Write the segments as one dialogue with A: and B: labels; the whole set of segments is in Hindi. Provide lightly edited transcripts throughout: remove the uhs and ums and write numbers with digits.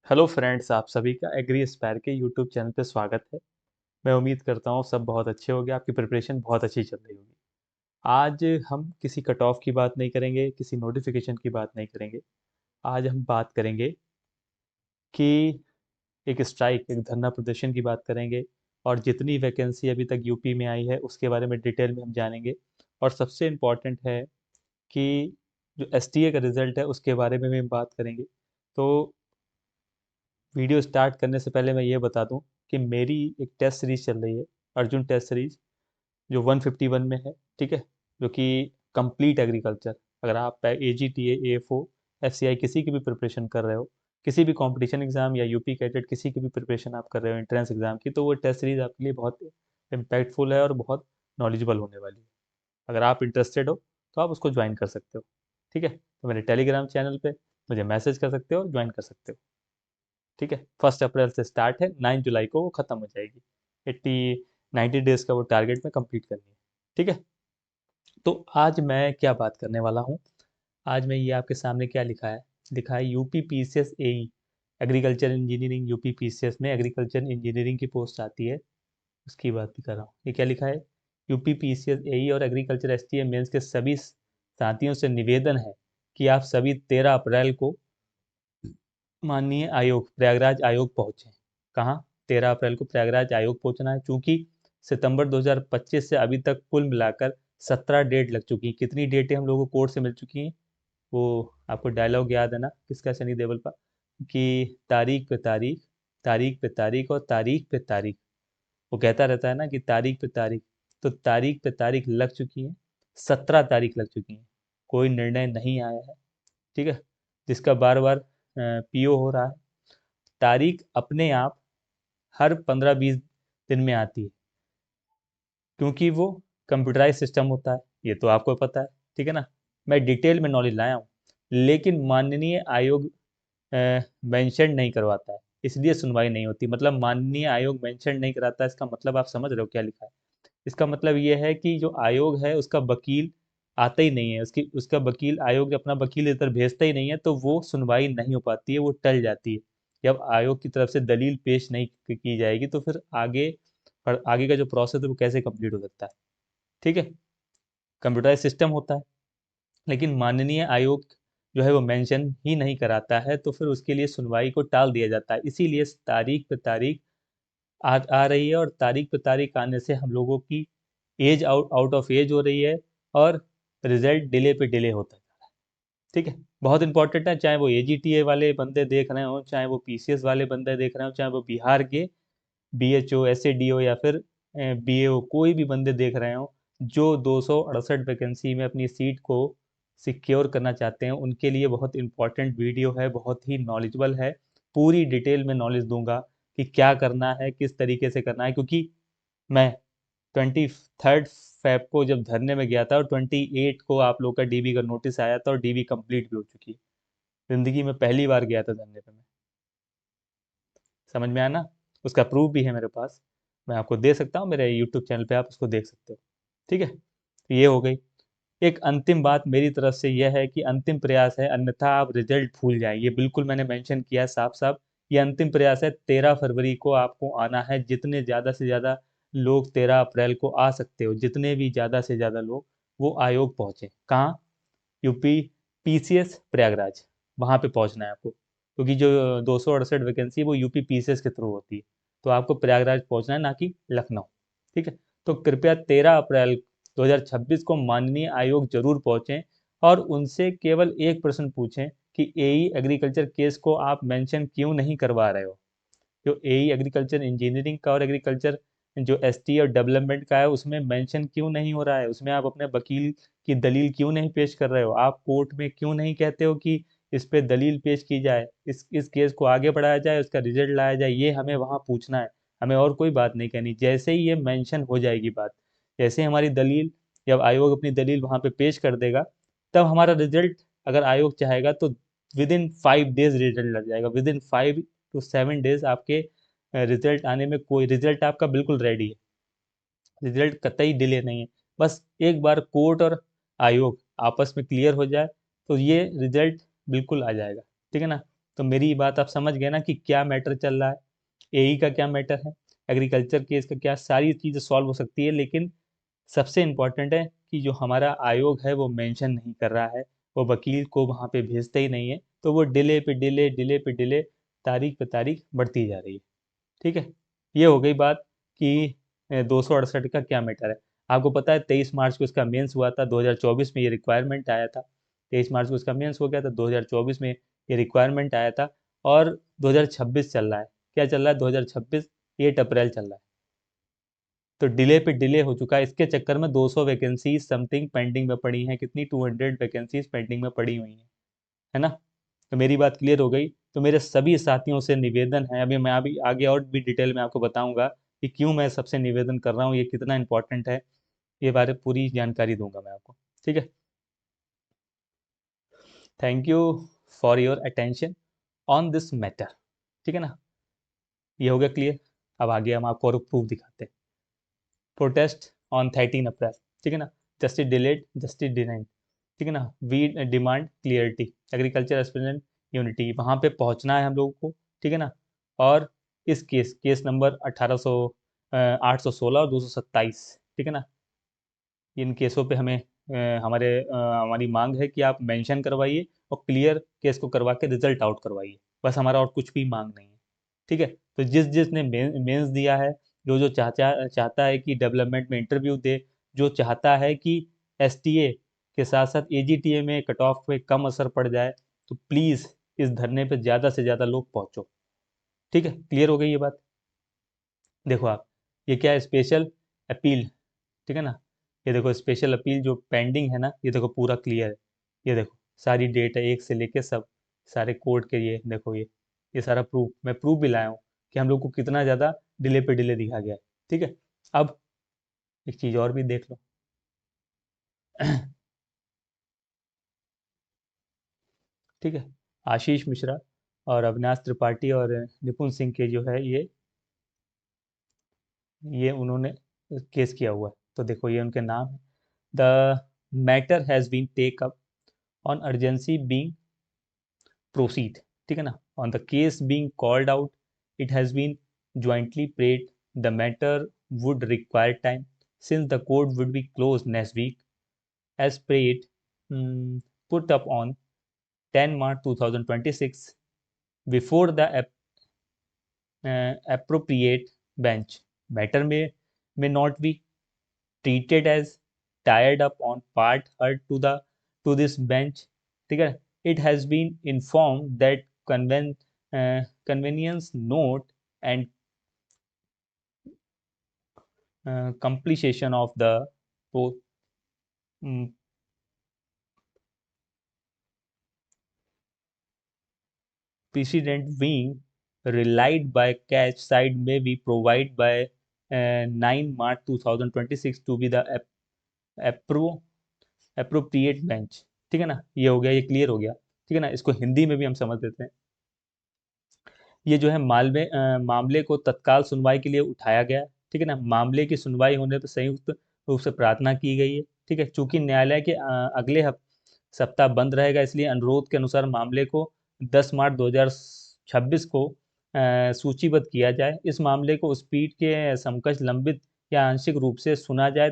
A: हेलो फ्रेंड्स, आप सभी का एग्री एस्पायर के यूट्यूब चैनल पे स्वागत है। मैं उम्मीद करता हूँ सब बहुत अच्छे होंगे, आपकी प्रिपरेशन बहुत अच्छी चल रही होगी। आज हम किसी कट ऑफ की बात नहीं करेंगे, किसी नोटिफिकेशन की बात नहीं करेंगे। आज हम बात करेंगे कि एक स्ट्राइक, एक धरना प्रदर्शन की बात करेंगे और जितनी वैकेंसी अभी तक यूपी में आई है उसके बारे में डिटेल में हम जानेंगे। और सबसे इम्पॉर्टेंट है कि जो एसटीए का रिजल्ट है उसके बारे में भी हम बात करेंगे। तो वीडियो स्टार्ट करने से पहले मैं ये बता दूं कि मेरी एक टेस्ट सीरीज चल रही है, अर्जुन टेस्ट सीरीज, जो 151 में है। ठीक है, जो कि कंप्लीट एग्रीकल्चर। अगर आप A G T F O F C I किसी की भी प्रिपरेशन कर रहे हो, किसी भी कंपटीशन एग्जाम या यूपी कैडेट किसी की भी प्रिपरेशन आप कर रहे हो एंट्रेंस एग्जाम की, तो वो टेस्ट सीरीज आपके लिए बहुत इम्पैक्टफुल है और बहुत नॉलेजेबल होने वाली है। अगर आप इंटरेस्टेड हो तो आप उसको ज्वाइन कर सकते हो। ठीक है, तो मेरे टेलीग्राम चैनल पे मुझे मैसेज कर सकते हो और ज्वाइन कर सकते हो। ठीक है, 1 अप्रैल से स्टार्ट है, 9 जुलाई को वो ख़त्म हो जाएगी। 90 डेज का वो टारगेट में कंप्लीट करनी है। ठीक है, तो आज मैं क्या बात करने वाला हूँ। आज मैं ये आपके सामने क्या लिखा है, लिखा है UP P C S A E, agriculture engineering. UP P C S में एग्रीकल्चर इंजीनियरिंग की पोस्ट आती है, उसकी बात भी कर रहा हूँ। ये क्या लिखा है, UP P C S A E और agriculture S T M mains के सभी साथियों से निवेदन है कि आप सभी 13 अप्रैल को माननीय आयोग प्रयागराज आयोग पहुंचे। कहाँ? 13 अप्रैल को प्रयागराज आयोग पहुंचना है, क्योंकि सितंबर 2025 से अभी तक कुल मिलाकर 17 डेट लग चुकी हैं। कितनी डेटें हम लोगों को कोर्ट से मिल चुकी हैं? वो आपको डायलॉग याद है ना, किसका, सनी देओल का, कि तारीख पे तारीख, तारीख पे तारीख और तारीख पे तारीख। वो कहता रहता है ना कि तारीख पे तारीख। तो तारीख पे तारीख लग चुकी है, 17 तारीख लग चुकी है, कोई निर्णय नहीं आया है। ठीक है, जिसका बार बार पीओ हो रहा है। तारीख अपने आप हर 15-20 दिन में आती है, क्योंकि वो कंप्यूटराइज सिस्टम होता है, ये तो आपको पता है। ठीक है ना, मैं डिटेल में नॉलेज लाया हूँ, लेकिन माननीय आयोग मेंशन नहीं करवाता है, इसलिए सुनवाई नहीं होती। मतलब माननीय आयोग मेंशन नहीं कराता है, इसका मतलब आप समझ रहे हो क्या लिखा है। इसका मतलब ये है कि जो आयोग है उसका वकील आता ही नहीं है, उसकी उसका वकील, आयोग अपना वकील इधर भेजता ही नहीं है, तो वो सुनवाई नहीं हो पाती है, वो टल जाती है। जब आयोग की तरफ से दलील पेश नहीं की जाएगी तो फिर आगे का जो प्रोसेस है वो कैसे कंप्लीट हो सकता है। ठीक है, कंप्यूटराइज सिस्टम होता है, लेकिन माननीय आयोग जो है वो मेंशन ही नहीं कराता है, तो फिर उसके लिए सुनवाई को टाल दिया जाता है। इसीलिए तारीख पे तारीख आ रही है, और तारीख पे तारीख आने से हम लोगों की age out out of age हो रही है, और रिजल्ट डिले पे डिले होता है। ठीक है, बहुत इंपॉर्टेंट है, चाहे वो एजीटीए वाले बंदे देख रहे हो, चाहे वो पीसीएस वाले बंदे देख रहे हो, चाहे वो बिहार के बीएचओ एसएडीओ या फिर बीएओ कोई भी बंदे देख रहे हो, जो 268 वैकेंसी में अपनी सीट को सिक्योर करना चाहते हैं, उनके लिए बहुत इंपॉर्टेंट वीडियो है, बहुत ही नॉलेजेबल है। पूरी डिटेल में नॉलेज दूंगा कि क्या करना है, किस तरीके से करना है, क्योंकि मैं 23 फेब को जब धरने में गया था, और 28 को आप लोग का डीबी का नोटिस आया था, और डीबी कंप्लीट भी हो चुकी है। जिंदगी में पहली बार गया था धरने पे मैं। समझ में आया ना, उसका प्रूफ भी है मेरे पास, मैं आपको दे सकता हूँ, मेरे यूट्यूब चैनल पे आप उसको देख सकते हो। ठीक है, तो ये हो गई। एक अंतिम बात मेरी तरफ से यह है कि अंतिम प्रयास है, अन्यथा आप रिजल्ट भूल जाएं, ये बिल्कुल मैंने मेंशन किया है साफ साफ। ये अंतिम प्रयास है, 13 फरवरी को आपको आना है। जितने ज़्यादा से ज़्यादा लोग 13 अप्रैल को आ सकते हो, जितने भी ज़्यादा से ज़्यादा लोग, वो आयोग पहुँचे। कहाँ? यूपी पीसीएस प्रयागराज, वहाँ पे पहुँचना है आपको, क्योंकि जो 268 वैकेंसी है वो यूपी पीसीएस के थ्रू होती है। तो आपको प्रयागराज पहुँचना है, ना कि लखनऊ। ठीक है, तो कृपया 13 अप्रैल 2026 को माननीय आयोग जरूर पहुंचें, और उनसे केवल एक प्रश्न पूछें कि एई एग्रीकल्चर केस को आप मेंशन क्यों नहीं करवा रहे हो। जो एई एग्रीकल्चर इंजीनियरिंग का और एग्रीकल्चर जो एसटी और डेवलपमेंट का है, उसमें मेंशन क्यों नहीं हो रहा है, उसमें आप अपने वकील की दलील क्यों नहीं पेश कर रहे हो, आप कोर्ट में क्यों नहीं कहते हो कि इस पे दलील पेश की जाए, इस केस को आगे बढ़ाया जाए, उसका रिजल्ट लाया जाए। ये हमें वहाँ पूछना है, हमें और कोई बात नहीं कहनी। जैसे ही ये मेंशन हो जाएगी बात, जैसे हमारी दलील, जब आयोग अपनी दलील वहाँ पे पेश कर देगा, तब हमारा रिजल्ट, अगर आयोग चाहेगा तो विद इन 5 डेज रिजल्ट लग जाएगा। विद इन 5 to 7 डेज आपके रिजल्ट आने में, कोई रिजल्ट आपका बिल्कुल रेडी है, रिजल्ट कतई डिले नहीं है। बस एक बार कोर्ट और आयोग आपस में क्लियर हो जाए तो ये रिजल्ट बिल्कुल आ जाएगा। ठीक है ना, तो मेरी बात आप समझ गए ना कि क्या मैटर चल रहा है, एई का क्या मैटर है, एग्रीकल्चर केस का क्या, सारी चीज़ें सॉल्व हो सकती है। लेकिन सबसे इम्पोर्टेंट है कि जो हमारा आयोग है वो मेंशन नहीं कर रहा है, वो वकील को वहाँ पे भेजते ही नहीं है, तो वो डिले पे डिले, डिले पे डिले, तारीख पे तारीख बढ़ती जा रही है। ठीक है, ये हो गई बात कि 268 का क्या मैटर है। आपको पता है 23 मार्च को इसका मेंस हुआ था, 2024 में ये रिक्वायरमेंट आया था। 23 मार्च को इसका मेंस हो गया था, 2024 में ये रिक्वायरमेंट आया था, और 2026 चल रहा है। क्या चल रहा है? 2026, 8 अप्रैल चल रहा है। तो डिले पे डिले हो चुका है। इसके चक्कर में 200 वैकेंसीज समथिंग पेंडिंग में पड़ी हैं। कितनी? 200 वैकेंसीज पेंडिंग में पड़ी हुई हैं, है ना। तो मेरी बात क्लियर हो गई। तो मेरे सभी साथियों से निवेदन है, अभी आगे और भी डिटेल में आपको बताऊंगा कि क्यों मैं सबसे निवेदन कर रहा हूँ, ये कितना इंपॉर्टेंट है, ये बारे पूरी जानकारी दूंगा मैं आपको। ठीक है, thank you for your attention on this matter. ठीक है ना, ये हो गया क्लियर। अब आगे हम आपको और प्रूफ दिखाते हैं। प्रोटेस्ट ऑन 13 अप्रैल, ठीक है ना। जस्टिस डिलेड, जस्टिस डिनाइड, ठीक है ना। We demand clarity, agriculture aspirant unity, वहाँ पे पहुँचना है हम लोगों को। ठीक है ना। और इस केस नंबर 816 और 227, ठीक है ना, इन केसों पे हमें हमारी मांग है कि आप मेंशन करवाइए और क्लियर केस को करवा के रिजल्ट आउट करवाइए। बस हमारा और कुछ भी मांग नहीं है। ठीक है, तो जिसने मेंस दिया है, जो चाहता है कि डेवलपमेंट में इंटरव्यू दे, जो चाहता है कि एसटीए के साथ साथ एजीटीए में कट ऑफ पे कम असर पड़ जाए, तो प्लीज़ इस धरने पे ज़्यादा से ज़्यादा लोग पहुँचो। ठीक है, क्लियर हो गई ये बात। देखो आप, ये क्या है? स्पेशल अपील, ठीक है ना। ये देखो स्पेशल अपील जो पेंडिंग है ना, ये देखो पूरा क्लियर है। ये देखो सारी डेट है, एक से लेके सब सारे कोर्ट के। ये देखो, ये सारा प्रूफ, मैं प्रूफ भी लाया हूँ कि हम लोग को कितना ज़्यादा डिले पे डिले दिखा गया है। ठीक है, अब एक चीज़ और भी देख लो। ठीक है, आशीष मिश्रा और अविनाश त्रिपाठी और निपुण सिंह के जो है, ये उन्होंने केस किया हुआ है। तो देखो ये उनके नाम है। The matter has been take up on urgency being proceed, ठीक है ना, on the case being called out, it has been jointly prayed the matter would require time since the court would be closed next week as prayed, put up on 10 March 2026 before the appropriate bench. Matter may not be treated as tied up on part heard to this bench. ठीक है, it has been informed that convenience note and completion of the pro- mm, precedent being relied by catch side may be provided by 9 March 2026 to be the appro appropriate bench। ठीक है ना, ये हो गया, ये क्लियर हो गया। ठीक है ना, इसको हिंदी में भी हम समझ देते हैं। ये जो है मामले को तत्काल सुनवाई के लिए उठाया गया है। ठीक है ना, मामले की सुनवाई होने पर संयुक्त रूप से प्रार्थना की गई है। ठीक है, चूंकि न्यायालय के अगले सप्ताह बंद रहेगा, इसलिए अनुरोध के अनुसार मामले को 10 मार्च 2026 को सूचीबद्ध किया जाए। इस मामले को उस पीठ के समकक्ष लंबित या आंशिक रूप से सुना जाए,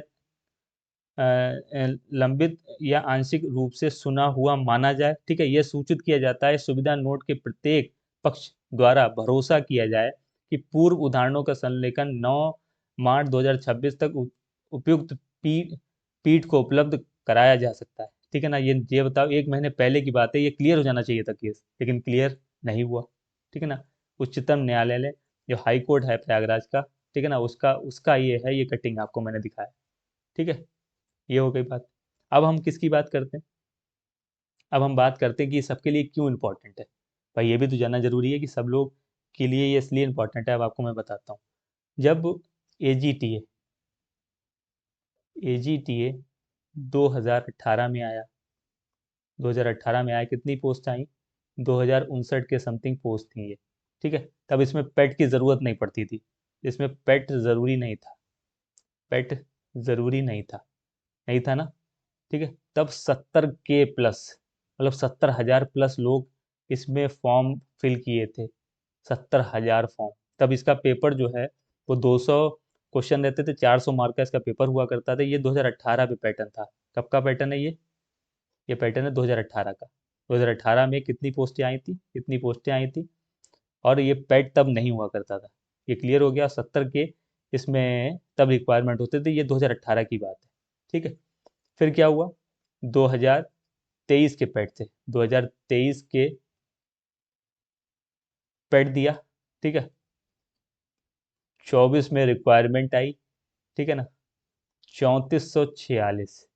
A: लंबित या आंशिक रूप से सुना हुआ माना जाए। ठीक है, यह सूचित किया जाता है सुविधा नोट के प्रत्येक पक्ष द्वारा भरोसा किया जाए कि पूर्व उदाहरणों का संलेखन 9 मार्च 2026 तक उपयुक्त पीठ को उपलब्ध कराया जा सकता है। ठीक है ना, ये बताओ, एक महीने पहले की बात है, ये क्लियर हो जाना चाहिए था केस, लेकिन क्लियर नहीं हुआ। ठीक है ना, उच्चतम न्यायालय जो हाई कोर्ट है प्रयागराज का, ठीक है ना, उसका उसका ये है, ये कटिंग आपको मैंने दिखाया। ठीक है, ये हो गई बात। अब हम किसकी बात करते हैं? अब हम बात करते हैं कि ये सबके लिए क्यों इंपॉर्टेंट है। भाई ये भी तो जानना जरूरी है कि सब लोग के लिए ये इसलिए इंपॉर्टेंट है। अब आपको मैं बताता हूँ। जब एजीटीए एजीटीए 2018 में आया, 2018 में आया, कितनी पोस्ट आई? 2059 के समथिंग पोस्ट थी ये। ठीक है, तब इसमें पेट की ज़रूरत नहीं पड़ती थी, इसमें पेट ज़रूरी नहीं था, पेट ज़रूरी नहीं था, नहीं था ना। ठीक है, तब 70K प्लस, मतलब 70,000 प्लस लोग इसमें फॉर्म फिल किए थे, 70,000 फॉर्म। तब इसका पेपर जो है वो 200 क्वेश्चन रहते थे, 400 मार्क का इसका पेपर हुआ करता था। ये 2018 पे पैटर्न था। कब का पैटर्न है ये पैटर्न है 2018 का। 2018 में कितनी पोस्टें आई थी, कितनी पोस्टें आई थी, और ये पैट तब नहीं हुआ करता था। ये क्लियर हो गया। 70 के इसमें तब रिक्वायरमेंट होते थे, ये 2018 की बात है। ठीक है, फिर क्या हुआ, 2023 के पैट थे, 2023 के पैट दिया। ठीक है, 24 में रिक्वायरमेंट आई। ठीक है ना, 3446,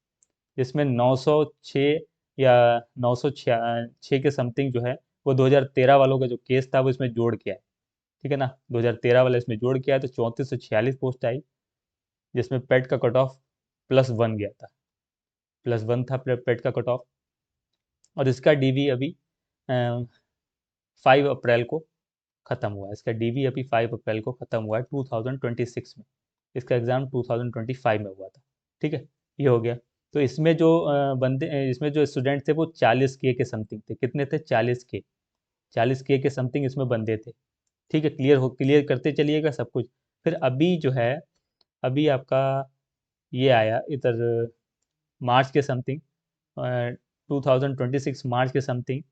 A: जिसमें 906 या 906 के समथिंग जो है वो 2013 वालों का जो केस था वो इसमें जोड़ के आया। ठीक है ना, 2013 वाला इसमें जोड़ के आया तो 3446 पोस्ट आई, जिसमें पेट का कट ऑफ +1 गया था, +1 था पेट का कट ऑफ। और इसका डीवी अभी 5 अप्रैल को ख़त्म हुआ है। इसका डीवी अभी 5 अप्रैल को ख़त्म हुआ है 2026 में। इसका एग्ज़ाम 2025 में हुआ था। ठीक है, ये हो गया। तो इसमें जो इसमें जो स्टूडेंट थे वो 40K के समथिंग थे। कितने थे, 40K के समथिंग इसमें बंदे थे। ठीक है, क्लियर करते चलिएगा सब कुछ। फिर अभी जो है, अभी आपका ये आया इधर मार्च के समथिंग, 2026 मार्च के समथिंग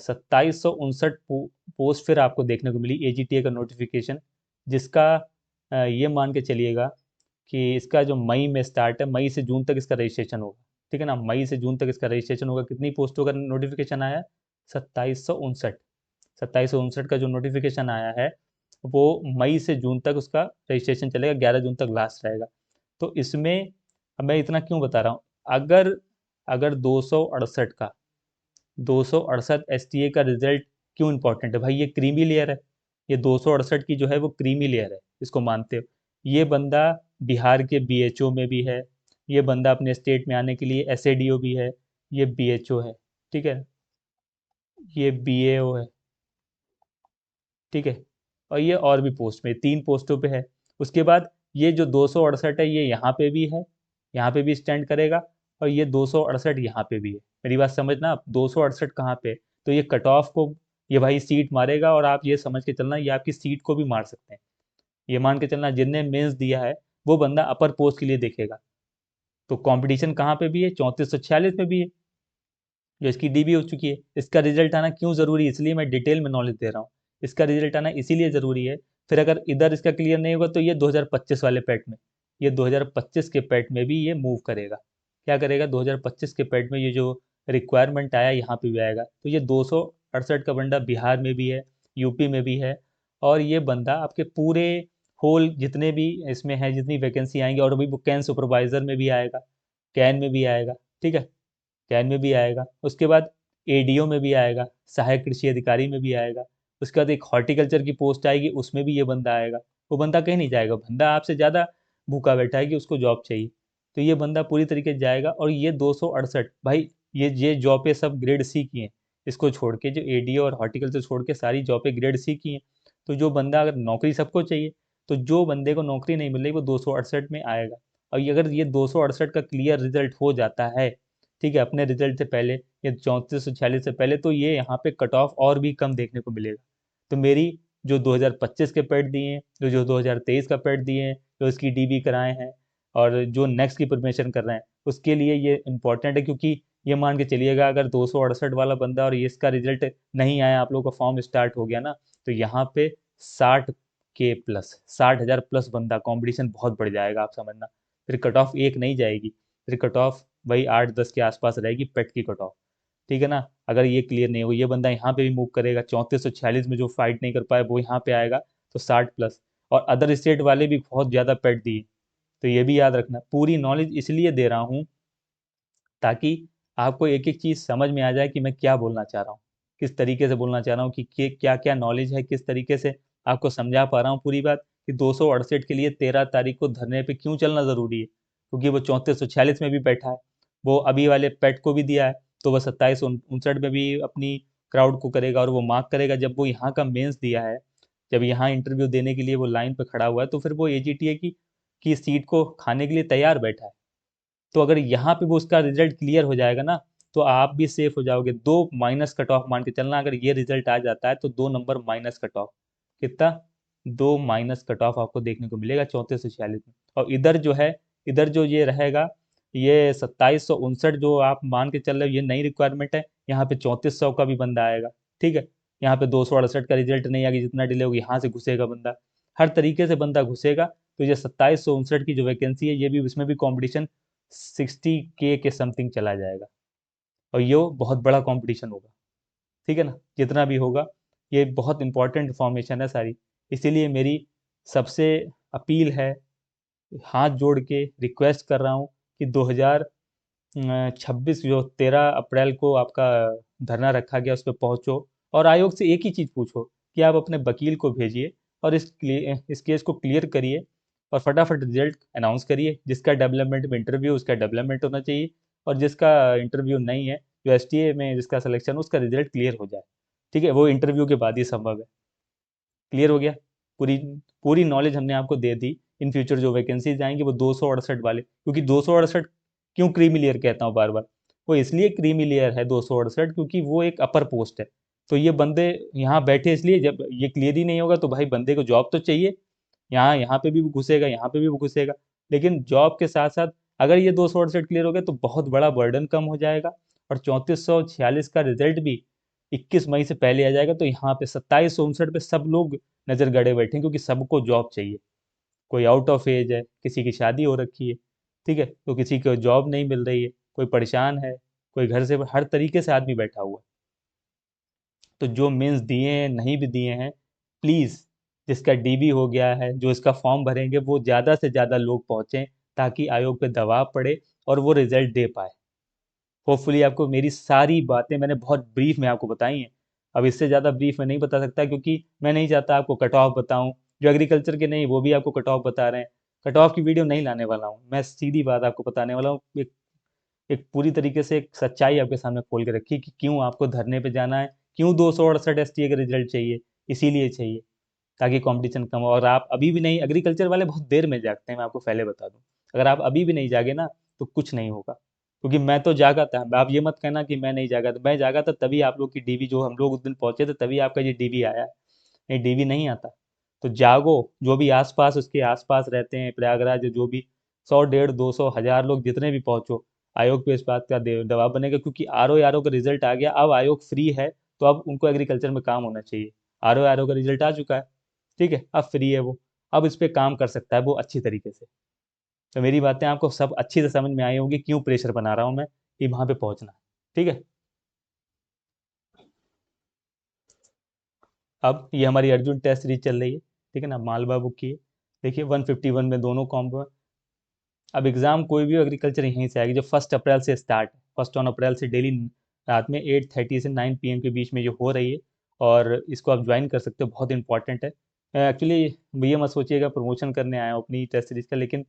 A: 2759 पोस्ट फिर आपको देखने को मिली एजीटीए का नोटिफिकेशन, जिसका ये मान के चलिएगा कि इसका जो मई में स्टार्ट है, मई से जून तक इसका रजिस्ट्रेशन होगा। ठीक है ना, मई से जून तक इसका रजिस्ट्रेशन होगा। कितनी पोस्टों का नोटिफिकेशन आया है, 2759। 2759 का जो नोटिफिकेशन आया है वो मई से जून तक उसका रजिस्ट्रेशन चलेगा, 11 जून तक लास्ट रहेगा। तो इसमें अब मैं इतना क्यों बता रहा हूँ, अगर अगर 268 का 268 एसटीए का रिजल्ट क्यों इंपॉर्टेंट है भाई, ये क्रीमी लेयर है। ये 268 की जो है वो क्रीमी लेयर है, इसको मानते हो। ये बंदा बिहार के बीएचओ में भी है, ये बंदा अपने स्टेट में आने के लिए एसएडीओ भी है, ये बीएचओ है। ठीक है, ये बीएओ है। ठीक है, और ये और भी पोस्ट में 3 पोस्टों पे है। उसके बाद ये जो 268 है ये यहाँ पे भी है, यहाँ पे भी स्टैंड करेगा, और ये 268 यहाँ पे भी है। मेरी बात समझना आप, 268 कहाँ पे, तो ये कट ऑफ को ये भाई सीट मारेगा, और आप ये समझ के चलना ये आपकी सीट को भी मार सकते हैं। ये मान के चलना जिनने मेंस दिया है वो बंदा अपर पोस्ट के लिए देखेगा। तो कंपटीशन कहाँ पे भी है, 3446 में भी है, जो इसकी डीबी हो चुकी है। इसका रिजल्ट आना क्यों ज़रूरी है, इसलिए मैं डिटेल में नॉलेज दे रहा हूँ। इसका रिजल्ट आना इसीलिए ज़रूरी है। फिर अगर इधर इसका क्लियर नहीं होगा तो ये 2025 वाले पैट में, ये 2025 के पैट में भी ये मूव करेगा। क्या करेगा, 2025 के पैट में ये जो रिक्वायरमेंट आया यहाँ पे भी आएगा। तो ये 268 का बंदा बिहार में भी है, यूपी में भी है, और ये बंदा आपके पूरे होल जितने भी इसमें है, जितनी वैकेंसी आएंगी, और अभी वो कैन सुपरवाइजर में भी आएगा, कैन में भी आएगा। ठीक है, कैन में भी आएगा। उसके बाद एडीओ में भी आएगा, सहायक कृषि अधिकारी में भी आएगा। उसके बाद एक हॉर्टिकल्चर की पोस्ट आएगी, उसमें भी ये बंदा आएगा। वो बंदा कहीं नहीं जाएगा, बंदा आपसे ज़्यादा भूखा बैठा है कि उसको जॉब चाहिए, तो ये बंदा पूरी तरीके से जाएगा। और ये 268 भाई, ये जॉब पे सब ग्रेड सी की हैं, इसको छोड़ के, जो एडीओ और हॉर्टिकल्चर छोड़ के सारी जॉब पे ग्रेड सी की हैं। तो जो बंदा, अगर नौकरी सबको चाहिए, तो जो बंदे को नौकरी नहीं मिल रही वो 268 में आएगा। और अगर ये 268 का क्लियर रिजल्ट हो जाता है, ठीक है, अपने रिजल्ट से पहले, ये 3446 से पहले, तो ये यहाँ पे कट ऑफ और भी कम देखने को मिलेगा। तो मेरी जो 2025 के पैड दिए हैं, जो 2023 का पैड दिए हैं, जो इसकी डीबी कराए हैं, और जो नेक्स्ट की प्रिपरेशन कर रहे हैं, उसके लिए ये इंपॉर्टेंट है। क्योंकि ये मान के चलिएगा, अगर 268 वाला बंदा और ये इसका रिजल्ट नहीं आया, आप लोगों का फॉर्म स्टार्ट हो गया ना, तो यहाँ पे 60K+, 60,000 प्लस बंदा, कॉम्पिटिशन बहुत बढ़ जाएगा, आप समझना। फिर कट ऑफ एक नहीं जाएगी, फिर कट ऑफ वही 8-10 के आसपास रहेगी पेट की कट ऑफ। ठीक है ना, अगर ये क्लियर नहीं होगा, ये बंदा यहाँ पे भी मूव करेगा, 3446 में जो फाइट नहीं कर पाए वो यहाँ पे आएगा, तो 60+। और अदर स्टेट वाले भी बहुत ज़्यादा पेट दिए, तो ये भी याद रखना। पूरी नॉलेज इसलिए दे रहा हूँ ताकि आपको एक एक चीज़ समझ में आ जाए कि मैं क्या बोलना चाह रहा हूँ, किस तरीके से बोलना चाह रहा हूँ, कि क्या क्या नॉलेज है, किस तरीके से आपको समझा पा रहा हूँ पूरी बात, कि 268 के लिए 13 तारीख को धरने पे क्यों चलना ज़रूरी है। क्योंकि वो 3446 में भी बैठा है, वो अभी वाले पेट को भी दिया है, तो वह 2759 में भी अपनी क्राउड को करेगा, और वो मार्क करेगा। जब वो यहाँ का मेंस दिया है, जब यहाँ इंटरव्यू देने के लिए वो लाइन पे खड़ा हुआ है, तो फिर वो एजीटीए की सीट को खाने के लिए तैयार बैठा है। तो अगर यहाँ पे वो उसका रिजल्ट क्लियर हो जाएगा ना, तो आप भी सेफ हो जाओगे। 2 माइनस कट ऑफ मान के चलना, अगर ये रिजल्ट आ जाता है तो 2 नंबर माइनस कट ऑफ। कितना? 2 माइनस कट ऑफ आपको देखने को मिलेगा 3446 में। और इधर जो है, इधर जो ये रहेगा, ये 2759 जो आप मान के चल रहे हो, ये नई रिक्वायरमेंट है। यहाँ पे 3400 का भी बंदा आएगा, ठीक है। यहाँ पे 268 का रिजल्ट नहीं आएगा, जितना डिले होगी यहाँ से घुसेगा बंदा, हर तरीके से बंदा घुसेगा। तो ये 2759 की जो वैकेंसी है, ये भी, इसमें भी कंपटीशन 60K के समथिंग चला जाएगा, और ये बहुत बड़ा कंपटीशन होगा, ठीक है ना। जितना भी होगा, ये बहुत इंपॉर्टेंट इन्फॉर्मेशन है सारी, इसीलिए मेरी सबसे अपील है, हाथ जोड़ के रिक्वेस्ट कर रहा हूँ कि 2026 जो 13 अप्रैल को आपका धरना रखा गया, उस पर पहुंचो और आयोग से एक ही चीज़ पूछो कि आप अपने वकील को भेजिए और इस केस को क्लियर करिए और फटाफट रिजल्ट अनाउंस करिए। जिसका डेवलपमेंट में इंटरव्यू, उसका डेवलपमेंट होना चाहिए, और जिसका इंटरव्यू नहीं है, जो एसटीए में जिसका सिलेक्शन, उसका रिजल्ट क्लियर हो जाए, ठीक है। वो इंटरव्यू के बाद ही संभव है। क्लियर हो गया? पूरी पूरी नॉलेज हमने आपको दे दी। इन फ्यूचर जो वैकेंसीज आएंगे वो 268 वाले, क्योंकि 268 क्यों क्रीमी लेयर कहता हूँ बार बार, वो इसलिए क्रीमी लेयर है 268, क्योंकि वो एक अपर पोस्ट है। तो ये बंदे यहाँ बैठे इसलिए, जब ये क्लियर ही नहीं होगा तो भाई बंदे को जॉब तो चाहिए। यहाँ यहाँ पे भी वो घुसेगा, यहाँ पे भी वो घुसेगा, लेकिन जॉब के साथ साथ अगर ये 268 क्लियर हो गया तो बहुत बड़ा बर्डन कम हो जाएगा, और 3446 का रिजल्ट भी 21 मई से पहले आ जाएगा। तो यहाँ पे 2759 पे सब लोग नजर गड़े बैठे हैं, क्योंकि सबको जॉब चाहिए। कोई आउट ऑफ एज है, किसी की शादी हो रखी है, ठीक है, तो किसी को जॉब नहीं मिल रही है, कोई परेशान है, कोई घर से, हर तरीके से आदमी बैठा हुआ है। तो जो मेंस दिए हैं, नहीं भी दिए हैं, प्लीज़, जिसका डीबी हो गया है, जो इसका फॉर्म भरेंगे, वो ज़्यादा से ज़्यादा लोग पहुँचें, ताकि आयोग पे दबाव पड़े और वो रिजल्ट दे पाए। होपफुली आपको मेरी सारी बातें मैंने बहुत ब्रीफ में आपको बताई हैं। अब इससे ज़्यादा ब्रीफ में नहीं बता सकता, क्योंकि मैं नहीं चाहता आपको कट ऑफ बताऊं, जो एग्रीकल्चर के नहीं वो भी आपको कट ऑफ बता रहे हैं। कट ऑफ की वीडियो नहीं लाने वाला हूँ मैं, सीधी बात आपको बताने वाला हूँ। एक पूरी तरीके से एक सच्चाई आपके सामने खोल के रखी कि क्यों आपको धरने पे जाना है, क्यों 268 एसटीए का रिजल्ट चाहिए। इसीलिए चाहिए ताकि कंपटीशन कम हो। और आप अभी भी नहीं, एग्रीकल्चर वाले बहुत देर में जागते हैं, मैं आपको पहले बता दूं। अगर आप अभी भी नहीं जागे ना, तो कुछ नहीं होगा, क्योंकि मैं तो जागा था। आप ये मत कहना कि मैं नहीं जागा था, मैं जागा था, तभी आप लोग की डीवी, जो हम लोग उस दिन पहुंचे थे, तभी आपका ये डीवी आया। नहीं, डीवी नहीं आता। तो जागो, जो भी आसपास, उसके आसपास रहते हैं, प्रयागराज, जो भी 100, 150, 200, 1000 लोग जितने भी पहुंचो, आयोग पे इस बात का दबाव बनेगा, क्योंकि आरओ का रिजल्ट आ गया, अब आयोग फ्री है, तो अब उनको एग्रीकल्चर में काम होना चाहिए। आरओ का रिजल्ट आ चुका है, ठीक है, अब फ्री है वो, अब इस पे काम कर सकता है वो अच्छी तरीके से। तो मेरी बातें आपको सब अच्छी से समझ में आई होंगी, क्यों प्रेशर बना रहा हूँ मैं कि वहां पे पहुंचना है, ठीक है। अब ये हमारी अर्जुन टेस्ट सीरीज चल रही है, ठीक है ना, मालवा बुक की है। देखिए 151 में दोनों कॉम्बो है। अब एग्जाम कोई भी एग्रीकल्चर यहीं से आएगी, जो 1 अप्रैल से स्टार्ट है, 1 अप्रैल से डेली रात में 8:30 से 9 PM के बीच में जो हो रही है, और इसको आप ज्वाइन कर सकते हो, बहुत इंपॉर्टेंट है। एक्चुअली ये मत सोचिएगा प्रमोशन करने आया हूँ अपनी टेस्ट सीरीज का, लेकिन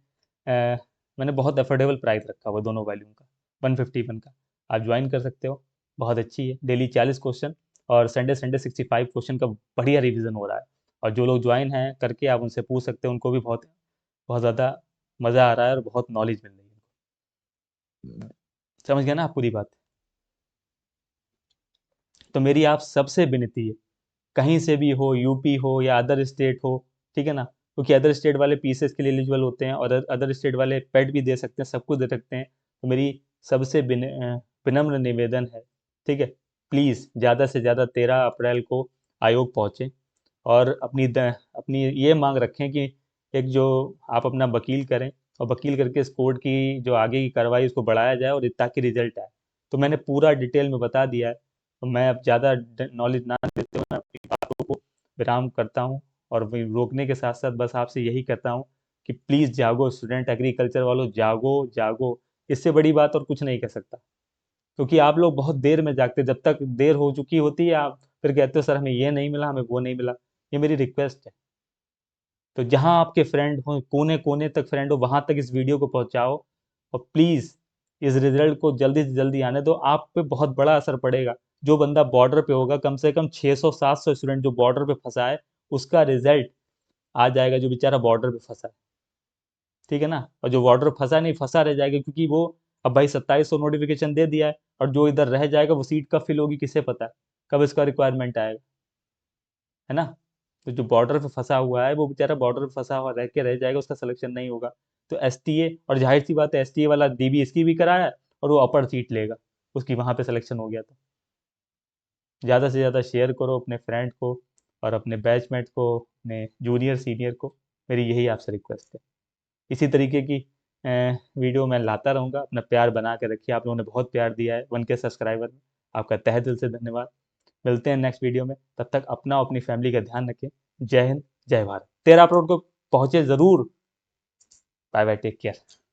A: मैंने बहुत अफोर्डेबल प्राइस रखा हुआ दोनों वॉल्यूम का, 151 का। आप ज्वाइन कर सकते हो, बहुत अच्छी है। डेली 40 क्वेश्चन, और संडे संडे 65 क्वेश्चन का बढ़िया रिवीजन हो रहा है। और जो लोग ज्वाइन हैं करके, आप उनसे पूछ सकते हो, उनको भी बहुत बहुत ज़्यादा मज़ा आ रहा है और बहुत नॉलेज मिल रही है। समझ गया ना आप पूरी बात? तो मेरी आप सबसे विनती है, कहीं से भी हो, यूपी हो या अदर स्टेट हो, ठीक है ना, क्योंकि अदर स्टेट वाले पीसेस के लिए एलिजिबल होते हैं, और अदर स्टेट वाले पेड भी दे सकते हैं, सब कुछ दे सकते हैं। तो मेरी सबसे विनम्र निवेदन है, ठीक है, प्लीज़ ज़्यादा से ज़्यादा 13 अप्रैल को आयोग पहुँचें, और अपनी ये मांग रखें कि एक जो आप अपना वकील करें, और वकील करके इस कोर्ट की जो आगे की कार्रवाई, उसको बढ़ाया जाए, और ताकि रिजल्ट आए। तो मैंने पूरा डिटेल में बता दिया है, तो मैं अब ज़्यादा नॉलेज ना देते हुए मैं अपनी बातों को विराम करता हूँ, और वही रोकने के साथ साथ बस आपसे यही कहता हूँ कि प्लीज़ जागो, स्टूडेंट एग्रीकल्चर वालों, जागो जागो। इससे बड़ी बात और कुछ नहीं कह सकता, क्योंकि आप लोग बहुत देर में जागते, जब तक देर हो चुकी होती है आप फिर कहते हो सर हमें ये नहीं मिला, हमें वो नहीं मिला। ये मेरी रिक्वेस्ट है। तो जहां आपके फ्रेंड हो, कोने कोने तक फ्रेंड हो, वहां तक इस वीडियो को पहुंचाओ, और प्लीज़ इस रिजल्ट को जल्दी से जल्दी आने दो। आप पे बहुत बड़ा असर पड़ेगा। जो बंदा बॉर्डर पे होगा, कम से कम 600-700 स्टूडेंट जो बॉर्डर पे फंसा है, उसका रिजल्ट आ जाएगा, जो बेचारा बॉर्डर पे फंसा है, ठीक है ना। और जो बॉर्डर फंसा नहीं, फंसा रह जाएगा, क्योंकि वो अब भाई 2700 नोटिफिकेशन दे दिया है, और जो इधर रह जाएगा वो सीट कब फिल होगी किसे पता है, कब इसका रिक्वायरमेंट आएगा, है ना। तो जो बॉर्डर पे फंसा हुआ है वो बेचारा बॉर्डर पे फंसा हुआ रह के रह जाएगा, उसका सिलेक्शन नहीं होगा। तो एसटीए, और जाहिर सी बात है एसटीए वाला डीबी इसकी भी कराया और वो अपर सीट लेगा, उसकी वहां पे सिलेक्शन हो गया। तो ज़्यादा से ज़्यादा शेयर करो अपने फ्रेंड को और अपने बैचमेट को, अपने जूनियर सीनियर को, मेरी यही आपसे रिक्वेस्ट है। इसी तरीके की वीडियो मैं लाता रहूँगा। अपना प्यार बना के रखिए, आप लोगों ने बहुत प्यार दिया है 1K सब्सक्राइबर में, आपका तहे दिल से धन्यवाद। मिलते हैं नेक्स्ट वीडियो में, तब तक अपना और अपनी फैमिली का ध्यान रखें। जय हिंद, जय भारत। 13 अपलोड को पहुँचे ज़रूर। Bye bye, take care.